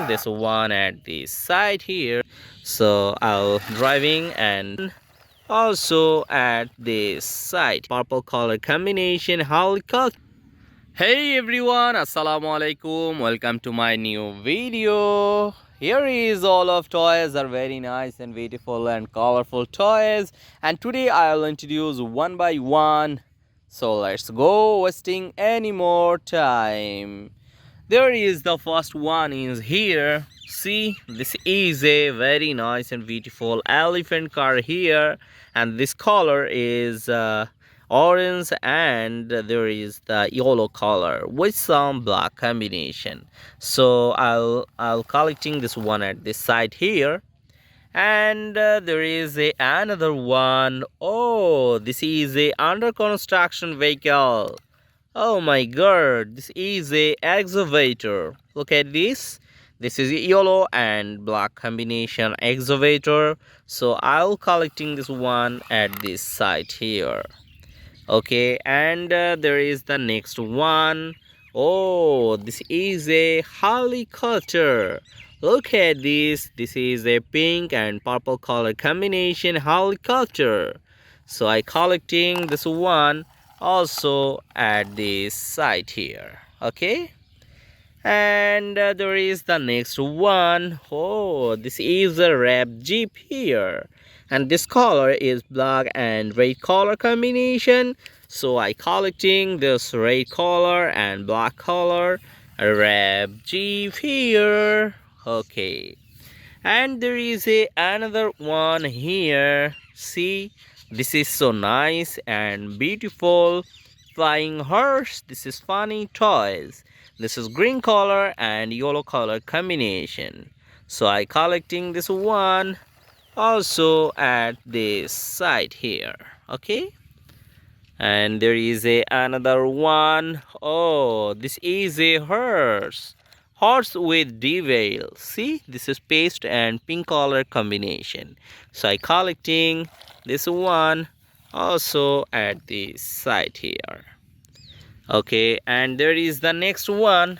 this one at the side here. So I'll driving and also at this side purple color combination helicopter. Hey everyone, assalamu alaikum, welcome to my new video. Here is all of toys are very nice and beautiful and colorful toys, and today I'll introduce one by one. So let's go, wasting any more time. There is the first one is here. See, this is a very nice and beautiful elephant car here, and this color is orange, and there is the yellow color with some black combination. So I'll collecting this one at this side here, and there is another one. Oh, this is a under construction vehicle. Oh my god, this is a excavator. Look at this. This is a yellow and black combination excavator. So I'll collecting this one at this site here. Okay, and there is the next one. Oh, this is a helicopter. Look at this. This is a pink and purple color combination helicopter. So I collecting this one also at this site here. Okay, and there is the next one. Oh, this is a wrap jeep here, and this color is black and red color combination. So I collecting this red color and black color wrap jeep here. Okay, and there is another one here. See, this is so nice and beautiful flying horse. This is funny toys. This is green color and yellow color combination. So I collecting this one also at this side here. Okay, and there is another one. Oh, this is a horse with devil. See, this is paste and pink color combination. So I collecting this one also at the side here. Okay, and there is the next one.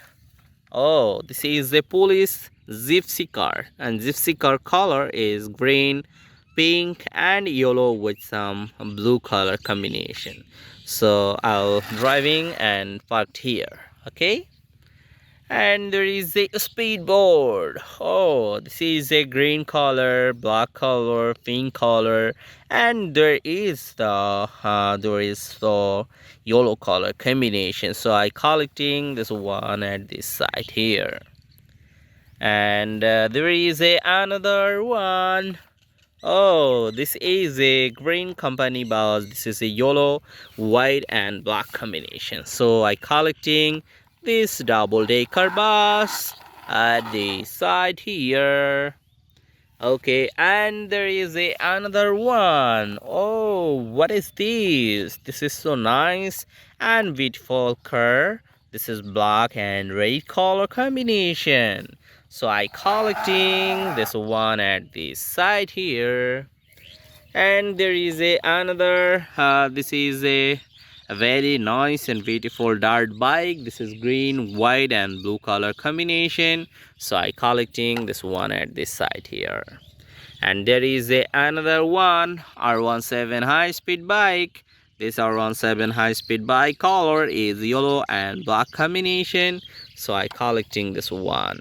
Oh, this is a police gypsy car, and gypsy car color is green, pink and yellow with some blue color combination. So I'll driving and parked here. Okay, and there is a speedboard. Oh, this is a green color, black color, pink color, and there is the yellow color combination. So I collecting this one at this side here, and there is another one. Oh, this is a green company bus. This is a yellow, white and black combination. So I collecting this double-decker bus at the side here. Okay, and there is another one. Oh, what is this? This is so nice and beautiful car. This is black and red color combination. So I collecting this one at the side here, and there is another. This is a very nice and beautiful dirt bike. This is green, white and blue color combination. So I collecting this one at this side here, and there is another one, R17 high speed bike. This R17 high speed bike color is yellow and black combination. So I collecting this one.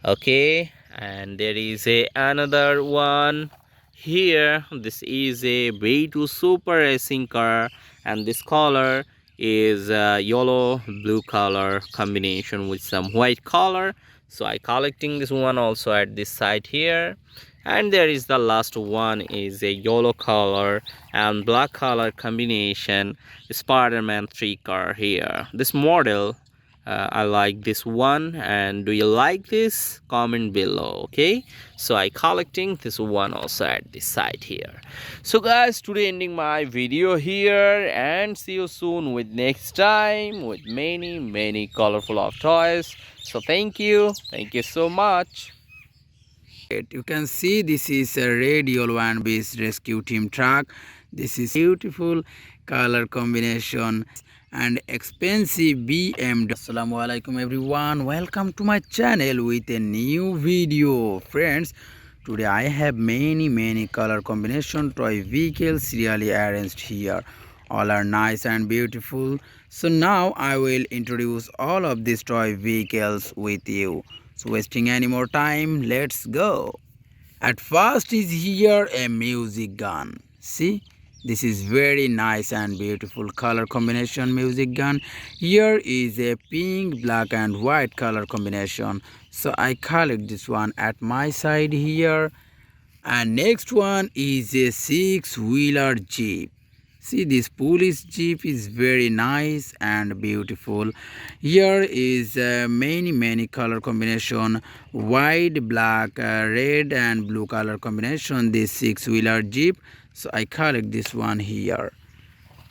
Okay, and there is another one here. This is a B2 super racing car, and this color is yellow blue color combination with some white color. So I collecting this one also at this side here, and there is the last one is a yellow color and black color combination Spider-Man 3 car here. This model I like this one, and do you like this? Comment below. Okay, so I collecting this one also at this side here. So guys, today ending my video here, and see you soon with next time with many colorful of toys. So thank you so much. You can see this is a red yellow and beige rescue team truck. This is beautiful color combination, and expensive BMW. Assalamu alaikum everyone, welcome to my channel with a new video. Friends, today I have many color combination toy vehicles serially arranged here. All are nice and beautiful. So now I will introduce all of these toy vehicles with you. So wasting any more time, let's go. At first is here a music gun. See, this is very nice and beautiful color combination music gun. Here is a pink, black and white color combination. So I collect this one at my side here. And next one is a six-wheeler jeep. See, this police jeep is very nice and beautiful. Here is many color combination, white, black, red and blue color combination, this six-wheeler jeep. So I collect this one here.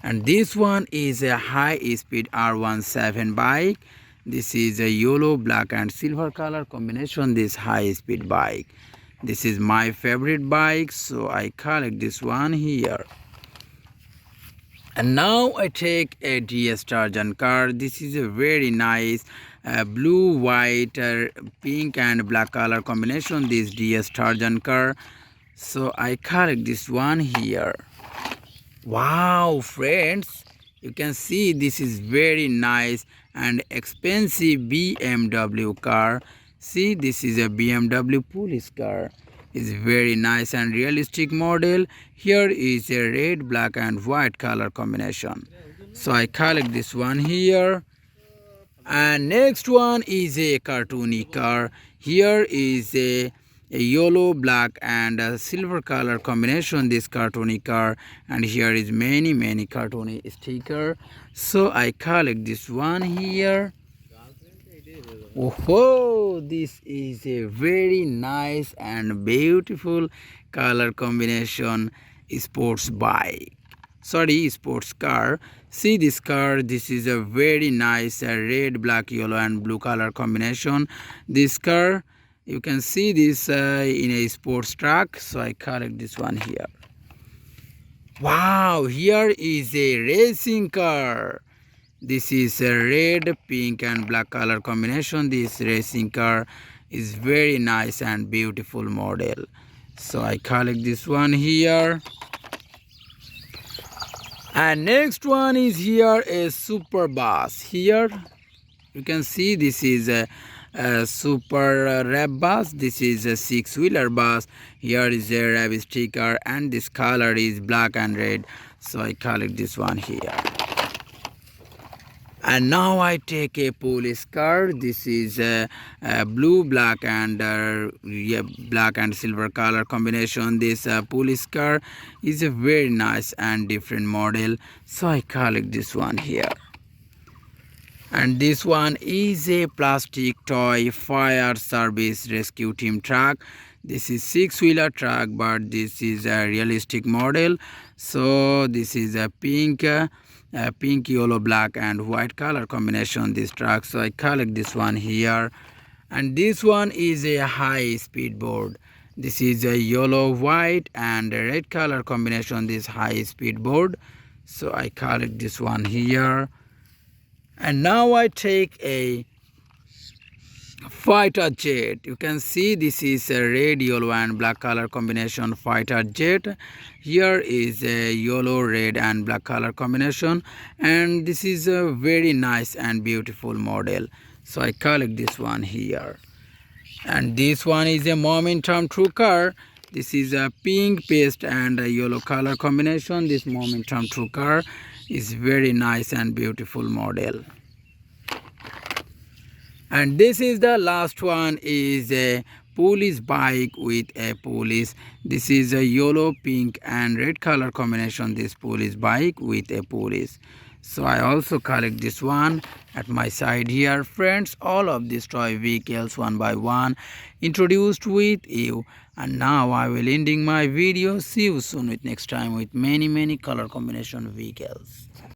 And this one is a high-speed R17 bike. This is a yellow, black and silver color combination, this high-speed bike. This is my favorite bike, so I collect this one here. And now I take a DS Tarjan car. This is a very nice blue, white, pink and black color combination, this DS Tarjan car. So I collect this one here. Wow, friends, you can see this is very nice and expensive BMW car. See, this is a BMW police car. It's very nice and realistic model. Here is a red, black and white color combination. So I collect this one here. And next one is a cartoony car. Here is a yellow, black and silver color combination, this cartoony car. And here is many cartoony sticker. So I collect this one here. Oh, this is a very nice and beautiful color combination sports bike. Sorry, sports car. See this car, this is a very nice red, black, yellow and blue color combination. This car, you can see this in a sports truck. So I collect this one here. Wow, here is a racing car. This is a red, pink and black color combination. This racing car is very nice and beautiful model. So I collect this one here. And next one is here a super bus. Here you can see this is a super rev bus. This is a six-wheeler bus. Here is a rev sticker and this color is black and red. So I collect this one here. And now I take a police car. This is a blue, black and black and silver color combination. This police car is a very nice and different model. So I collect this one here. And this one is a plastic toy fire service rescue team truck. This is six-wheeler truck, but this is a realistic model. So this is a pink, yellow, black and white color combination, this truck. So I collect this one here. And this one is a high-speed board. This is a yellow, white and a red color combination, this high-speed board. So I collect this one here. And now I take a fighter jet. You can see this is a red, yellow and black color combination fighter jet. Here is a yellow, red and black color combination, and this is a very nice and beautiful model. So I collect this one here. And this one is a momentum true car. This is a pink, paste and a yellow color combination. This momentum true car is very nice and beautiful model. And this is the last one, is a police bike with a police. This is a yellow, pink and red color combination, this police bike with a police. So I also collect this one at my side here. Friends, all of these toy vehicles one by one introduced with you. And now I will ending my video. See you soon with next time with many color combination vehicles.